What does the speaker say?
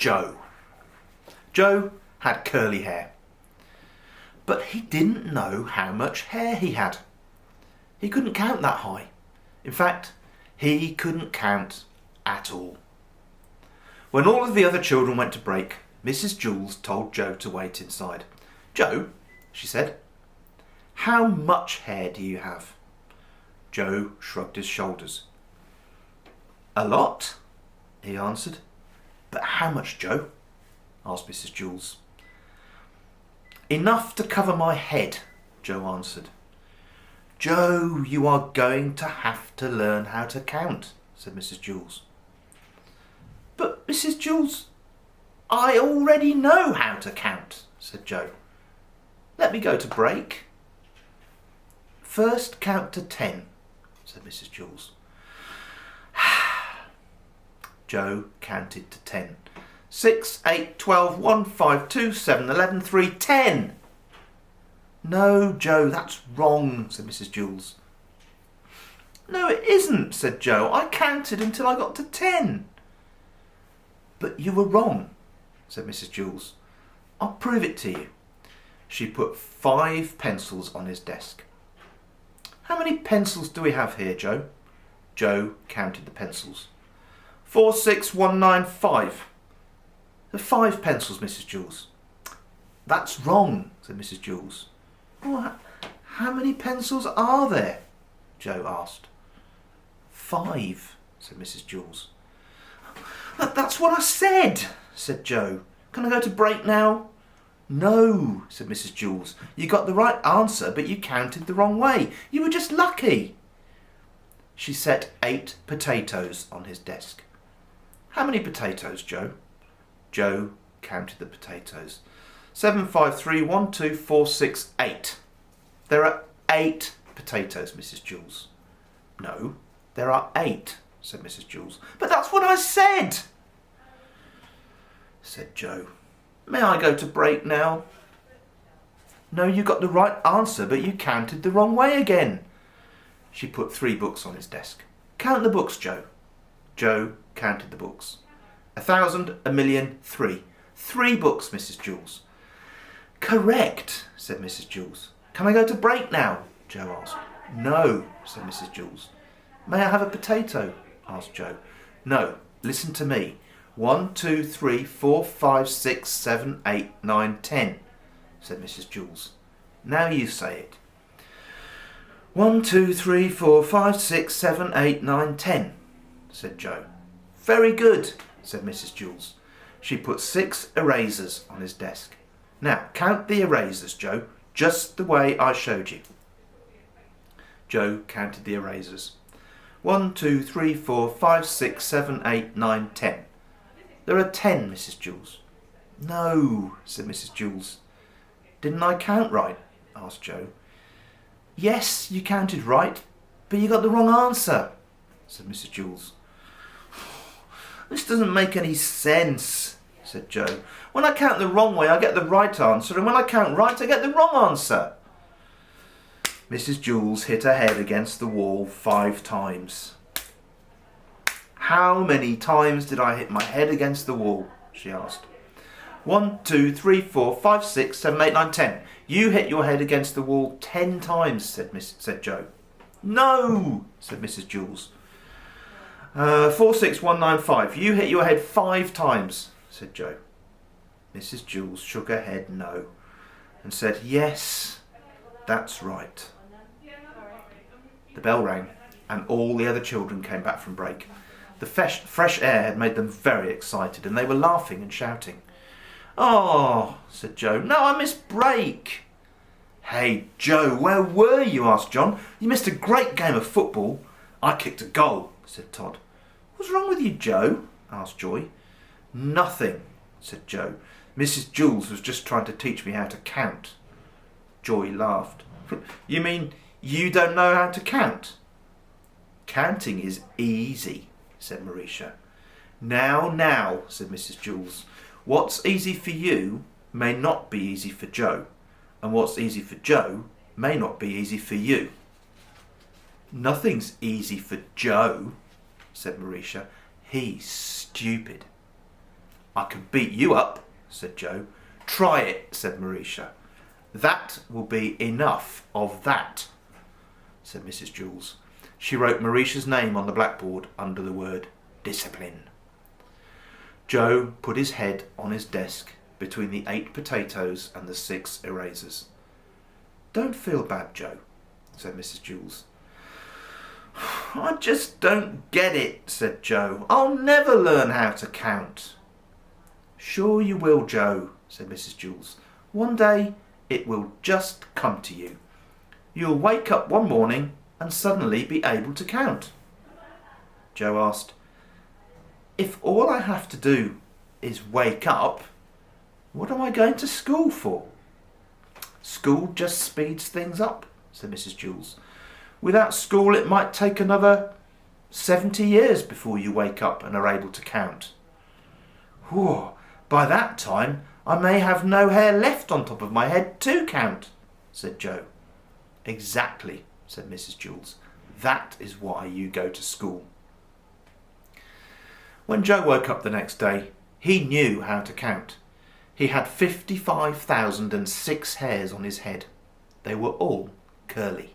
Joe. Joe had curly hair, but he didn't know how much hair he had. He couldn't count that high. In fact, he couldn't count at all. When all of the other children went to break, Mrs. Jules told Joe to wait inside. "Joe," she said, "how much hair do you have?" Joe shrugged his shoulders. "A lot," he answered. "But how much, Joe?" asked Mrs. Jules. "Enough to cover my head," Joe answered. "Joe, you are going to have to learn how to count," said Mrs. Jules. "But Mrs. Jules, I already know how to count," said Joe. "Let me go to break." "First count to 10, said Mrs. Jules. Joe counted to 10. 6, 8, 12, 1, 5, 2, 7, 11, 3, 10. "No, Joe, that's wrong," said Mrs. Jules. "No, it isn't," said Joe. "I counted until I got to 10. "But you were wrong," said Mrs. Jules. "I'll prove it to you." She put 5 pencils on his desk. "How many pencils do we have here, Joe?" Joe counted the pencils. 4, 6, 1, 9, 5. "There are 5 pencils, Mrs. Jules." "That's wrong," said Mrs. Jules. "Well, how many pencils are there?" Joe asked. 5, said Mrs. Jules. "That's what I said," said Joe. "Can I go to break now?" "No," said Mrs. Jules. "You got the right answer, but you counted the wrong way. You were just lucky." She set 8 potatoes on his desk. "How many potatoes, Joe?" Joe counted the potatoes. 7, 5, 3, 1, 2, 4, 6, 8. "There are 8 potatoes, Mrs. Jules." "No, there are 8, said Mrs. Jules. "But that's what I said," said Joe. "May I go to break now?" "No, you got the right answer, but you counted the wrong way again." She put 3 books on his desk. "Count the books, Joe." Joe counted the books. 1,000, 1,000,000, 3. 3 books, Mrs. Jules. "Correct," said Mrs. Jules. "Can I go to break now?" Joe asked. "No," said Mrs. Jules. "May I have a potato?" asked Joe. "No, listen to me. 1, 2, 3, 4, 5, 6, 7, 8, 9, 10, said Mrs. Jules. "Now you say it." 1, 2, 3, 4, 5, 6, 7, 8, 9, 10, said Joe. "Very good," said Mrs. Jules. She put 6 erasers on his desk. "Now count the erasers, Joe, just the way I showed you." Joe counted the erasers. 1, 2, 3, 4, 5, 6, 7, 8, 9, 10. "There are 10, Mrs. Jules." "No," said Mrs. Jules. "Didn't I count right?" asked Joe. "Yes, you counted right, but you got the wrong answer," said Mrs. Jules. "This doesn't make any sense," said Joe. "When I count the wrong way, I get the right answer, and when I count right, I get the wrong answer." Mrs. Jules hit her head against the wall 5 times. "How many times did I hit my head against the wall?" she asked. 1, 2, 3, 4, 5, 6, 7, 8, 9, 10. "You hit your head against the wall 10 times, said Joe. "No," said Mrs. Jules. 4, 6, 1, 9, 5. "You hit your head 5 times, said Joe. Mrs. Jules shook her head no and said, "Yes, that's right." The bell rang and all the other children came back from break. The fresh air had made them very excited and they were laughing and shouting. "Oh," said Joe, "no, I missed break." "Hey, Joe, where were you?" asked John. "You missed a great game of football." "I kicked a goal," said Todd. "What's wrong with you, Joe?" asked Joy. "Nothing," said Joe. "Mrs. Jules was just trying to teach me how to count." Joy laughed. "You mean you don't know how to count?" "Counting is easy," said Marisha. Now, said Mrs. Jules. "What's easy for you may not be easy for Joe, and what's easy for Joe may not be easy for you." "Nothing's easy for Joe," said Marisha. "He's stupid." I can beat you up, said Joe. Try it, said Marisha. That will be enough of that, said Mrs. Jules. She wrote Marisha's name on the blackboard under the word discipline. Joe put his head on his desk between the 8 potatoes and the 6 erasers. Don't feel bad, Joe, said Mrs. Jules. I just don't get it, said Joe. I'll never learn how to count. Sure you will, Joe, said Mrs. Jules. One day it will just come to you. You'll wake up one morning and suddenly be able to count. Joe asked, if all I have to do is wake up, what am I going to school for? School just speeds things up, said Mrs. Jules. Without school it might take another 70 years before you wake up and are able to count. Whew, by that time I may have no hair left on top of my head to count, said Joe. Exactly, said Mrs. Jules. That is why you go to school. When Joe woke up the next day, he knew how to count. He had 55,006 hairs on his head. They were all curly.